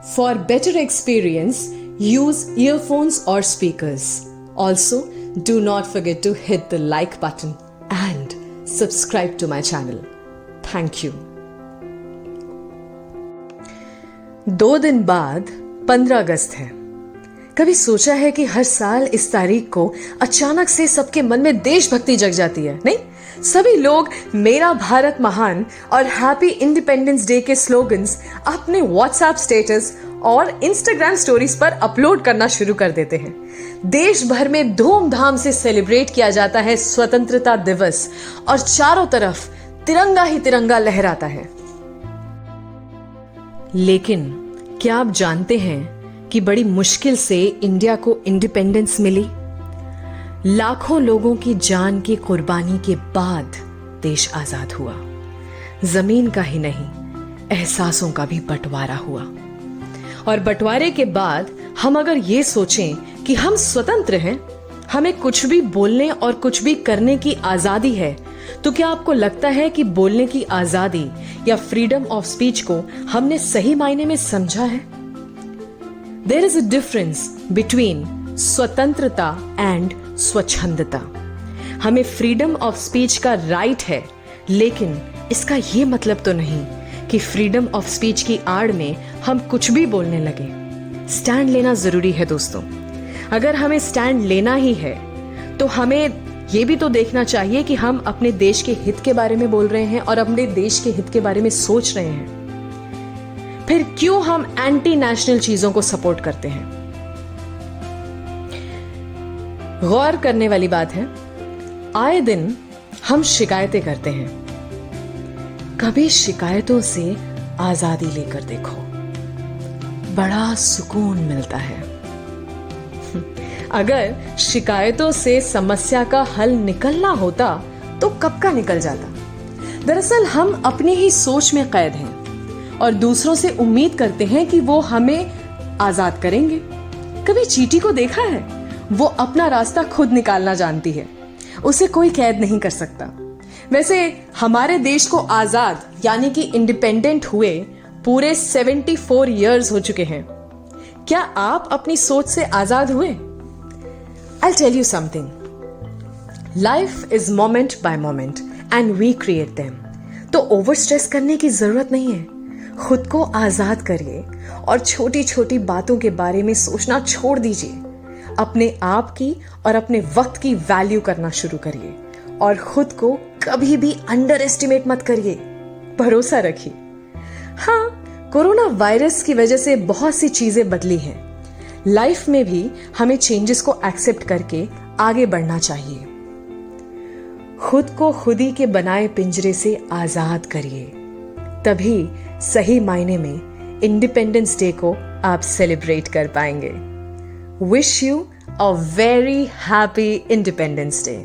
For better experience, use earphones or speakers. Also, do not forget to hit the like button and subscribe to my channel. Thank you. 2 दिन बाद 15 अगस्त है। कभी सोचा है कि हर साल इस तारीख को अचानक से सबके मन में देशभक्ति जग जाती है? नहीं, सभी लोग मेरा भारत महान और हैप्पी इंडिपेंडेंस डे के स्लोगन्स अपने व्हाट्सएप स्टेटस और इंस्टाग्राम स्टोरीज पर अपलोड करना शुरू कर देते हैं। देश भर में धूमधाम से सेलिब्रेट किया जाता है स्वतंत्रता दिवस और चारों तरफ तिरंगा ही तिरंगा लहराता है। लेकिन क्या आप जानते हैं कि बड़ी मुश्किल से इंडिया को इंडिपेंडेंस मिली? लाखों लोगों की जान की कुर्बानी के बाद देश आजाद हुआ। जमीन का ही नहीं, एहसासों का भी बंटवारा हुआ। और बंटवारे के बाद हम अगर ये सोचें कि हम स्वतंत्र हैं, हमें कुछ भी बोलने और कुछ भी करने की आजादी है, तो क्या आपको लगता है कि बोलने की आजादी या फ्रीडम ऑफ स्पीच को हमने सही मायने में समझा है? There is a difference between स्वतंत्रता एंड स्वच्छंदता। हमें फ्रीडम ऑफ स्पीच का राइट है, लेकिन इसका यह मतलब तो नहीं कि फ्रीडम ऑफ स्पीच की आड़ में हम कुछ भी बोलने लगे। स्टैंड लेना जरूरी है दोस्तों। अगर हमें स्टैंड लेना ही है तो हमें यह भी तो देखना चाहिए कि हम अपने देश के हित के बारे में बोल रहे हैं और अपने देश के हित के बारे में सोच रहे हैं। फिर क्यों हम एंटी नेशनल चीजों को सपोर्ट करते हैं? गौर करने वाली बात है, आए दिन हम शिकायतें करते हैं। कभी शिकायतों से आजादी लेकर देखो, बड़ा सुकून मिलता है। अगर शिकायतों से समस्या का हल निकलना होता तो कब का निकल जाता। दरअसल हम अपनी ही सोच में कैद हैं और दूसरों से उम्मीद करते हैं कि वो हमें आजाद करेंगे। कभी चींटी को देखा है? वो अपना रास्ता खुद निकालना जानती है, उसे कोई कैद नहीं कर सकता। वैसे हमारे देश को आजाद यानी कि इंडिपेंडेंट हुए पूरे 74 इयर्स हो चुके हैं। क्या आप अपनी सोच से आजाद हुए? I'll tell you something. Life is moment by moment and we create them. तो ओवर स्ट्रेस करने की जरूरत नहीं है। खुद को आजाद करिए और छोटी छोटी बातों के बारे में सोचना छोड़ दीजिए। अपने आप की और अपने वक्त की वैल्यू करना शुरू करिए और खुद को कभी भी अंडर एस्टिमेट मत करिए। भरोसा रखिए। हाँ, कोरोना वायरस की वजह से बहुत सी चीजें बदली हैं। लाइफ में भी हमें चेंजेस को एक्सेप्ट करके आगे बढ़ना चाहिए। खुद को खुद ही के बनाए पिंजरे से आजाद करिए, तभी सही मायने में इंडिपेंडेंस डे को आप सेलिब्रेट कर पाएंगे। Wish you a very happy independence day.